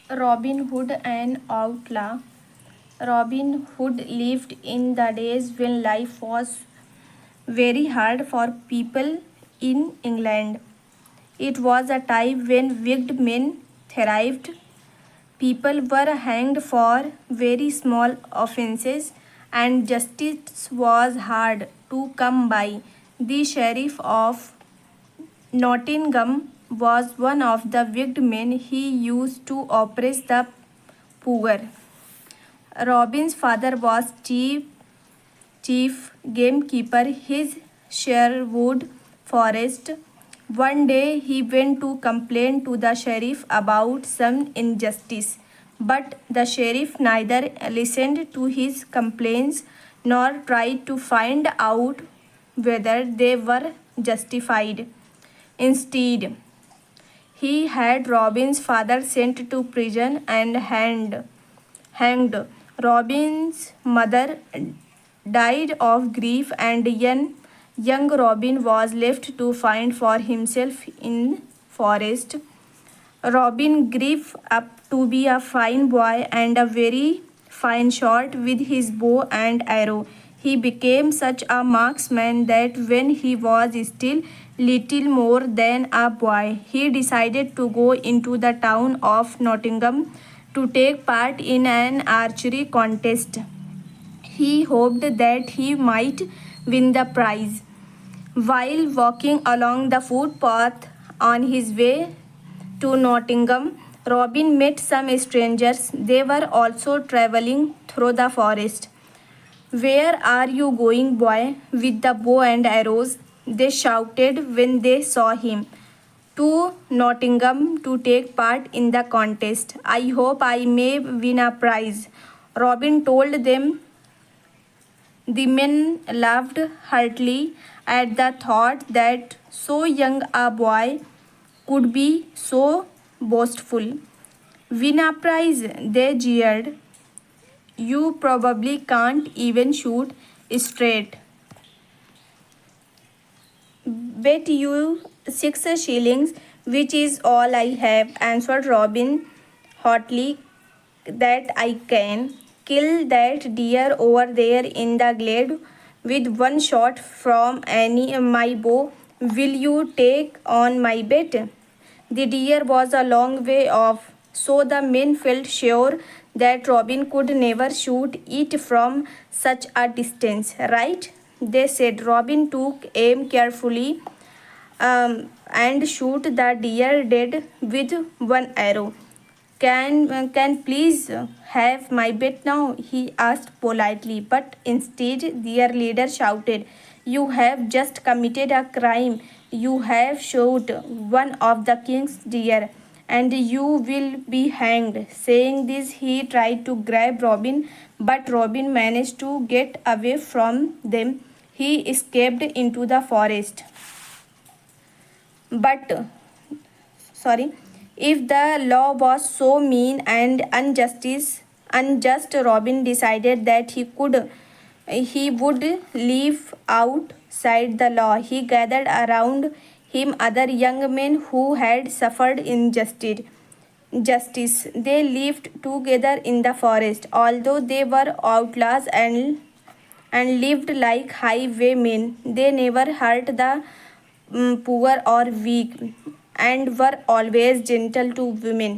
Robin Hood, an outlaw. Robin Hood lived in the days when life was very hard for people in England. It was a time when wicked men thrived. People were hanged for very small offences, and justice was hard to come by. The sheriff of Nottingham was one of the wicked men. He used to oppress the poor. Robin's father was chief gamekeeper his Sherwood forest. One day he went to complain to the sheriff about some injustice, but the sheriff neither listened to his complaints nor tried to find out whether they were justified. Instead, he had Robin's father sent to prison and hanged. Robin's mother died of grief, and young Robin was left to find for himself in forest. Robin grew up to be a fine boy and a very fine shot with his bow and arrow. He became such a marksman that when he was still little more than a boy, he decided to go into the town of Nottingham to take part in an archery contest. He hoped that he might win the prize. While walking along the footpath on his way to Nottingham, Robin met some strangers. They were also traveling through the forest. Where are you going, boy, with the bow and arrows? They shouted when they saw him. To Nottingham to take part in the contest. I hope I may win a prize. Robin told them. The men laughed heartily at the thought that so young a boy could be so boastful. Win a prize, they jeered. You probably can't even shoot straight. Bet you 6 shillings, which is all I have, answered Robin hotly, that I can. Kill that deer over there in the glade with one shot from my bow. Will you take on my bet? The deer was a long way off, so the men felt sure that Robin could never shoot it from such a distance, right? They said. Robin took aim carefully and shoot the deer dead with one arrow. Can please have my bet now? He asked politely, but instead their leader shouted, "You have just committed a crime. You have shot one of the king's deer, and you will be hanged." Saying this, he tried to grab Robin, but Robin managed to get away from them. He escaped into the forest. But sorry, if the law was so mean and unjust, Robin decided that he would live outside the law. He gathered around him other young men who had suffered injustice. Justice. They lived together in the forest, although they were outlaws and lived like highwaymen. They never hurt the poor or weak, and were always gentle to women.